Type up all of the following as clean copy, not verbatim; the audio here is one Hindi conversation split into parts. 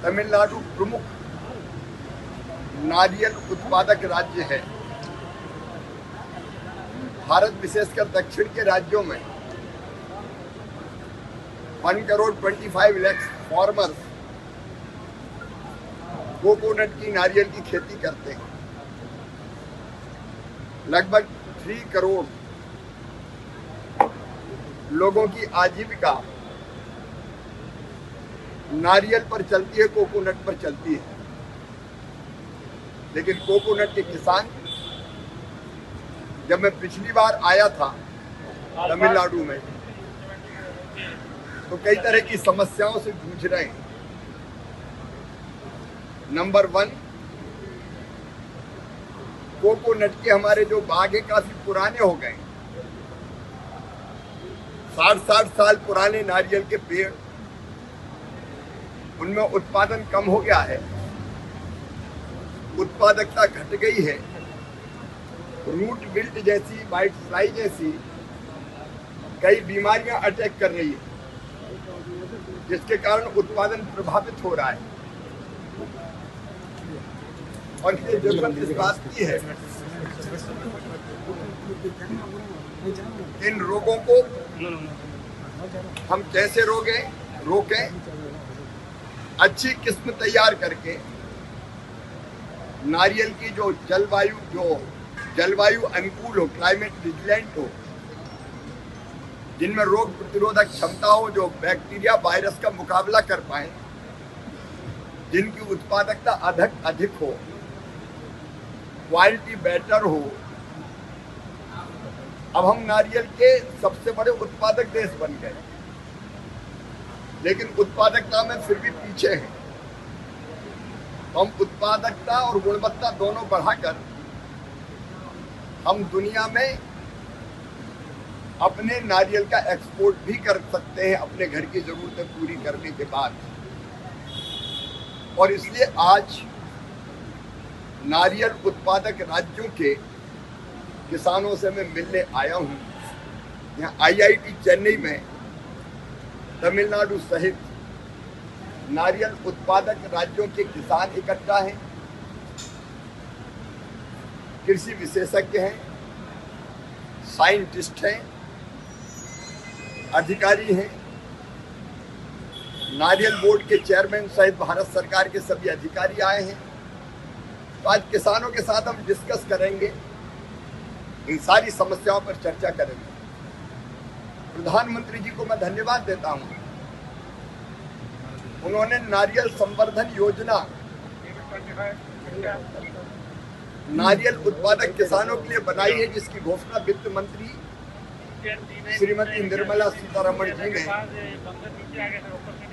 तमिलनाडु प्रमुख नारियल उत्पादक राज्य है। भारत विशेषकर दक्षिण के राज्यों में 1,25,00,000 फार्मर्स कोकोनट की नारियल की खेती करते हैं। लगभग 3 करोड़ लोगों की आजीविका नारियल पर चलती है, कोकोनट पर चलती है। लेकिन कोकोनट के किसान, जब मैं पिछली बार आया था तमिलनाडु में, तो कई तरह की समस्याओं से जूझ रहे हैं। नंबर 1, कोकोनट के हमारे जो बाग हैं काफी पुराने हो गए। 60-60 साल पुराने नारियल के पेड़, उनमें उत्पादन कम हो गया है, उत्पादकता घट गई है। रूट विल्ट जैसी, वाइट फ्लाई जैसी कई बीमारियां अटैक कर रही है, जिसके कारण उत्पादन प्रभावित हो रहा है। और ये जरूरत इस बात की है, इन रोगों को हम कैसे रोकें, अच्छी किस्म तैयार करके नारियल की जो जलवायु अनुकूल हो, क्लाइमेट विजिलेंट हो, जिनमें रोग प्रतिरोधक क्षमता हो, जो बैक्टीरिया वायरस का मुकाबला कर पाए, जिनकी उत्पादकता अधिक हो, क्वालिटी बेटर हो। अब हम नारियल के सबसे बड़े उत्पादक देश बन गए, लेकिन उत्पादकता में फिर भी पीछे हैं। हम उत्पादकता और गुणवत्ता दोनों बढ़ाकर हम दुनिया में अपने नारियल का एक्सपोर्ट भी कर सकते हैं, अपने घर की जरूरतें पूरी करने के बाद। और इसलिए आज नारियल उत्पादक राज्यों के किसानों से मैं मिलने आया हूं। यहाँ IIT चेन्नई में तमिलनाडु सहित नारियल उत्पादक राज्यों के किसान इकट्ठा हैं, कृषि विशेषज्ञ हैं, साइंटिस्ट हैं, अधिकारी हैं, नारियल बोर्ड के चेयरमैन सहित भारत सरकार के सभी अधिकारी आए हैं। तो आज किसानों के साथ हम डिस्कस करेंगे, इन सारी समस्याओं पर चर्चा करेंगे। प्रधानमंत्री जी को मैं धन्यवाद देता हूं, उन्होंने नारियल संवर्धन योजना नारियल उत्पादक किसानों के लिए बनाई है, जिसकी घोषणा वित्त मंत्री श्रीमती निर्मला सीतारमण जी ने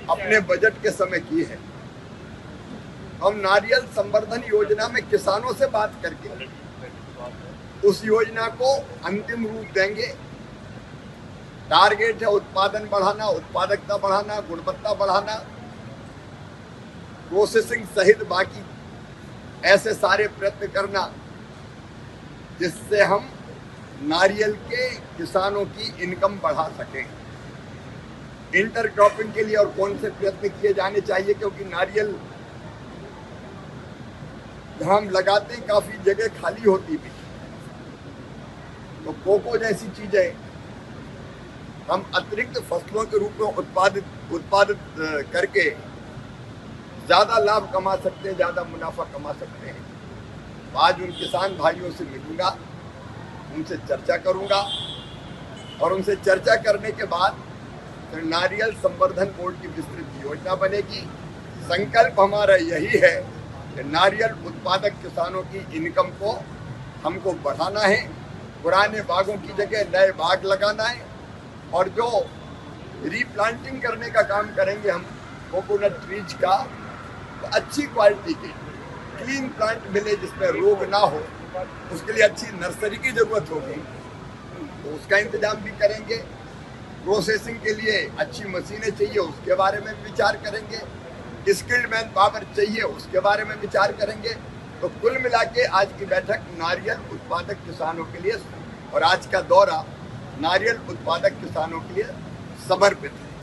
अपने बजट के समय की है। हम नारियल संवर्धन योजना में किसानों से बात करके उस योजना को अंतिम रूप देंगे। टारगेट है उत्पादन बढ़ाना, उत्पादकता बढ़ाना, गुणवत्ता बढ़ाना, प्रोसेसिंग सहित बाकी ऐसे सारे प्रयत्न करना, जिससे हम नारियल के किसानों की इनकम बढ़ा सकें। इंटरक्रॉपिंग के लिए और कौन से प्रयत्न किए जाने चाहिए, क्योंकि नारियल जहां हम लगाते हैं काफी जगह खाली होती भी, तो कोको जैसी चीजें हम अतिरिक्त फसलों के रूप में उत्पादित करके ज्यादा लाभ कमा सकते हैं, ज्यादा मुनाफा कमा सकते हैं। तो आज उन किसान भाइयों से मिलूंगा, उनसे चर्चा करूंगा, और उनसे चर्चा करने के बाद फिर नारियल संवर्धन बोर्ड की विस्तृत योजना बनेगी। संकल्प हमारा यही है कि नारियल उत्पादक किसानों की इनकम को हमको बढ़ाना है, पुराने बागों की जगह नए बाग लगाना है, और जो रीप्लांटिंग करने का काम करेंगे हम कोकोनट ट्रीज का, तो अच्छी क्वालिटी के क्लीन प्लांट मिले, जिसमें रोग ना हो। उसके लिए अच्छी नर्सरी की जरूरत होगी, तो उसका इंतजाम भी करेंगे। प्रोसेसिंग के लिए अच्छी मशीनें चाहिए, उसके बारे में विचार करेंगे। स्किल्ड मैन पावर चाहिए, उसके बारे में विचार करेंगे। तो कुल मिला के आज की बैठक नारियल उत्पादक किसानों के लिए, और आज का दौरा नारियल उत्पादक किसानों के लिए समर्पित है।